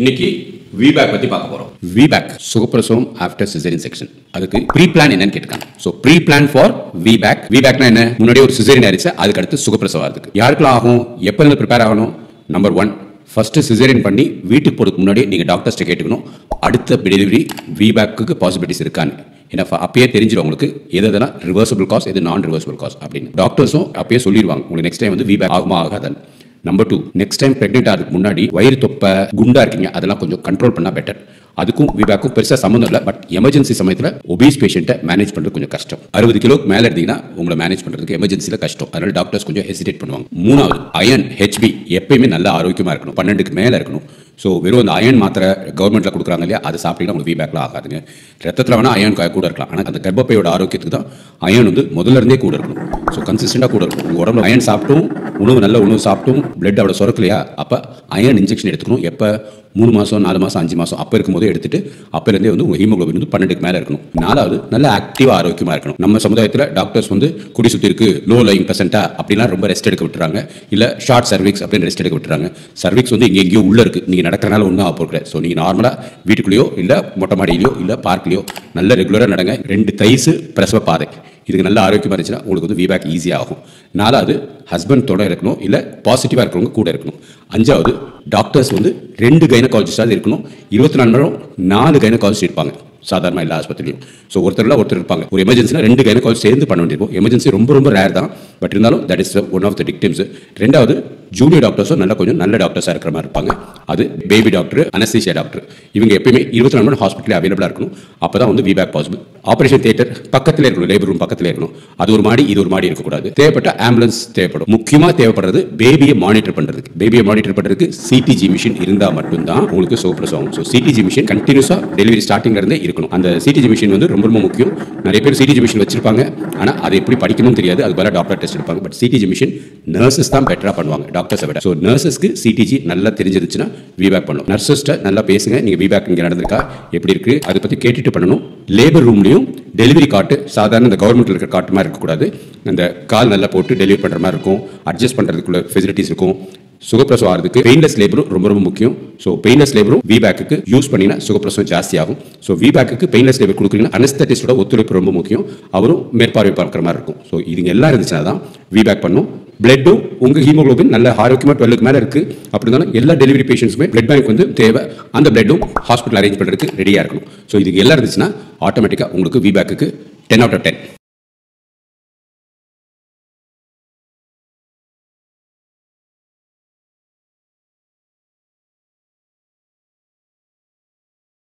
இன்னைக்கு VBAC பத்தி பார்க்க போறோம். VBAC சுகப்பிரசவம் ஆஃப்டர் சிசேரியன் செக்ஷன். அதுக்கு ப்ரீ பிளான் என்னன்னு கேட்காங்க. So pre plan for VBAC. VBACனா என்ன? முன்னாடியே ஒரு சிசேரியன் ஆயிருச்சு, அதுக்கு அடுத்து சுகப்பிரசவம் ஆகுது. யாருக்கெல்லாம் ஆகும்? எப்ப இருந்து ப்ரிப்பேர் ஆகணும்? நம்பர் 1, ஃபர்ஸ்ட் சிசேரியன் பண்ணி வீட்டுக்கு போறதுக்கு முன்னாடி நீங்க டாக்டர்ஸ்ட்ட கேட்டுக்கணும், அடுத்த டெலிவரி VBACக்கு பாசிபிலிட்டிஸ் இருக்கான்னு. ஏன்னா அப்பயே தெரிஞ்சிடும் உங்களுக்கு எதெல்லாம் ரிவர்சபிள் காஸ், எது நான் ரிவர்சபிள் காஸ் அப்படின்னு. டாக்டர்ஸும் அப்பயே சொல்லிடுவாங்க உங்களுக்கு நெக்ஸ்ட் டைம் வந்து VBAC ஆகுமா ஆகாதான். நம்பர் 2, நெக்ஸ்ட் டைம் பிரெக்னென்ட் ஆகிறதுக்கு முன்னாடி வயிறு தொப்பை குண்டா இருக்கீங்க, அதெல்லாம் கொஞ்சம் கண்ட்ரோல் பண்ணா பெட்டர். அதுக்கும் VBACக்கும் பெருசா சம்மந்தம் இல்லை. பட் எமர்ஜென்சி சமயத்தில் ஒபீஸ் பேஷண்ட்டை மேனேஜ் பண்றது கொஞ்சம் கஷ்டம். 60 கிலோக்கு மேல இருந்தீங்கன்னா உங்களை மேனேஜ் பண்றதுக்கு எமர்ஜென்சியில் கஷ்டம். அதனால டாக்டர்ஸ் கொஞ்சம் ஹெசிடேட் பண்ணுவாங்க. 3வது, அயன் HB எப்பயுமே நல்ல ஆரோக்கியமா இருக்கணும், 12க்கு மேல இருக்கணும். ஸோ வெறும் அந்த அயன் மாத்திரை கவர்மெண்ட்ல கொடுக்குறாங்க இல்லையா, அதை சாப்பிட்டீங்கன்னா உங்களுக்கு VBACலாம் ஆகாதுங்க. ரத்தத்தில் வேணா அயன் கூட இருக்கலாம், ஆனால் அந்த கர்ப்பப்பையோட ஆரோக்கியத்துக்கு தான் அயன் வந்து முதல்ல இருந்தே கூட இருக்கணும். ஸோ கன்சிஸ்டண்டாக கூட இருக்கணும். உங்கள் உடம்புல அயன் சாப்பிட்டும் நல்ல உணவு சாப்பிட்டும் பிளட் அவ்வளோ சுரக்கலையா, அப்போ அயன் இன்ஜெக்ஷன் எடுத்துக்கணும். எப்போ? 3 மாதம் 4 மாதம் 5 மாதம் அப்போ இருக்கும்போது எடுத்துட்டு அப்போலேருந்தே வந்து உங்கள் ஹீமோகுளோபின் வந்து 12க்கு மேலே இருக்கணும். 4வது, நல்ல ஆக்டிவாக ஆரோக்கியமாக இருக்கணும். நம்ம சமுதாயத்தில் டாக்டர்ஸ் வந்து குடி சுற்றி இருக்கு, லோ லைங் பெர்சென்ட்டா அப்படிலாம் ரொம்ப ரெஸ்ட் எடுக்க விட்டுறாங்க. இல்லை ஷார்ட் சர்விக்ஸ் அப்படின்னு ரெஸ்ட் எடுக்க விட்டுறாங்க. சர்விக்ஸ் வந்து இங்கே எங்கேயோ உள்ள இருக்கு, நீங்கள் நடக்கிறனால ஒன்றும் ஆக போகிறேன். ஸோ நீங்கள் நார்மலாக வீட்டுக்குள்ளேயோ இல்லை மொட்டை மாடியிலையோ இல்லை பார்க்லையோ நல்ல ரெகுலராக நடங்க. 2 தைஸ் பிரசவ பாதை, இதுக்கு நல்ல ஆரோக்கியமாக இருந்துச்சுன்னா உங்களுக்கு வந்து VBAC ஈஸியாக ஆகும். 4வது, ஹஸ்பண்ட் தொட இருக்கணும், இல்லை பாசிட்டிவாக இருக்கிறவங்க கூட இருக்கணும். 5வது, டாக்டர்ஸ் வந்து 2 கைனகாலஜிஸ்டாவது இருக்கணும். 24 மணி நேரம் 4 கைனகாலஜிஸ்ட் இருப்பாங்க சாதாரண எல்லா ஆஸ்பத்திரியும். ஸோ ஒருத்தர் இருப்பாங்க. ஒரு எமர்ஜென்சினா 2 கைனகாலஜிஸ்ட் சேர்ந்து பண்ண வேண்டியிருக்கும். எமர்ஜென்சி ரொம்ப ரேர் தான், பட் இருந்தாலும் that is one of the dictums. 2வது, ஜூனியர் டாக்டர்ஸும் கொஞ்சம் நல்ல டாக்டர்ஸாக இருக்கிற மாதிரி இருப்பாங்க. அது பேபி டாக்டர், அனஸ்தீசியா டாக்டர், இவங்க எப்பயுமே 24 மணி நேரம் ஹாஸ்பிட்டலில் அவைலபிளாக இருக்கணும். அப்போ தான் வந்து VBAC பாசிபிள். ஆபரேஷன் தியேட்டர் பக்கத்தில் இருக்கணும், லேபர் ரூம் பக்கத்தில் இருக்கணும். அது ஒரு மாடி, இது ஒரு மாடி இருக்கக்கூடாது. தேவைப்பட்ட ஆம்புலன்ஸ் தேவைப்படும். முக்கியமாக தேவைப்படுறது பேபியை மானிட்டர் பண்ணுறதுக்கு CTG மிஷின் இருந்தால் மட்டும்தான் உங்களுக்கு சுகப்பிரசவம். ஸோ CTG மிஷின் கண்டினியூஸாக டெலிவரி ஸ்டார்டிங்ல இருந்தே இருக்கணும். அந்த CTG மிஷின் வந்து ரொம்ப முக்கியம். நிறைய பேர் CTG மிஷின் வச்சிருப்பாங்க, ஆனால் அதை எப்படி படிக்கணும்னு தெரியாது. அது பதிலாக டாக்டர் டெஸ்ட் எடுப்பாங்க. பட் CTG மிஷின் நர்சஸ் தான் பெட்டராக பண்ணுவாங்க டாக்டர்ஸை விட. ஸோ நர்சஸ்க்கு CTG நல்லா தெரிஞ்சிருச்சுன்னா VBAC பண்ணணும். நர்சஸ்ட்ட நல்லா பேசுங்க, நீங்கள் VBAC இங்கே நடந்திருக்கா, எப்படி இருக்கு, அதை பற்றி கேட்டுட்டு பண்ணணும். லேபர் ரூம்லையும் டெலிவரி காட்டு சாதாரண இந்த கவர்மெண்ட்ல இருக்கிற காட்டு மாதிரி இருக்கக்கூடாது. அந்த கால் நல்லா போட்டு டெலிவரி பண்ணுற மாதிரி இருக்கும், அட்ஜஸ்ட் பண்ணுறதுக்குள்ள ஃபெசிலிட்டிஸ் இருக்கும். சுகப்பிரசவம் ஆகிறதுக்கு பெயின்லெஸ் லேபரும் ரொம்ப முக்கியம். ஸோ பெயின்லெஸ் லேபரும் VBACக்கு யூஸ் பண்ணினா சுகப்பிரசவம் ஜாஸ்தி ஆகும். ஸோ VBACக்கு பெயின்லெஸ் லேபர் கொடுக்குறீங்கன்னா அனஸ்தட்டிஸ்டோட ஒத்துழைப்பு ரொம்ப முக்கியம். அவரும் மேற்பார்வை பார்க்குற மாதிரி இருக்கும். ஸோ இது எல்லாம் இருந்துச்சுன்னா தான் VBAC பண்ணும். பிளட்டும் உங்க ஹீமோகுளோபின் நல்ல ஆரோக்கியமாக 12க்கு மேலே இருக்கு அப்படி இருந்தாலும் எல்லா டெலிவரி பேஷண்ட்ஸுமே பிளட் பேங்க் வந்து தேவை. அந்த பிளட்டும் ஹாஸ்பிட்டல் அரேஞ்ச் பண்ணுறதுக்கு ரெடியாக இருக்கணும். ஸோ இதுக்கு எல்லாம் இருந்துச்சுன்னா ஆட்டோமேட்டிக்காக உங்களுக்கு VBACக்கு 10 out of 10.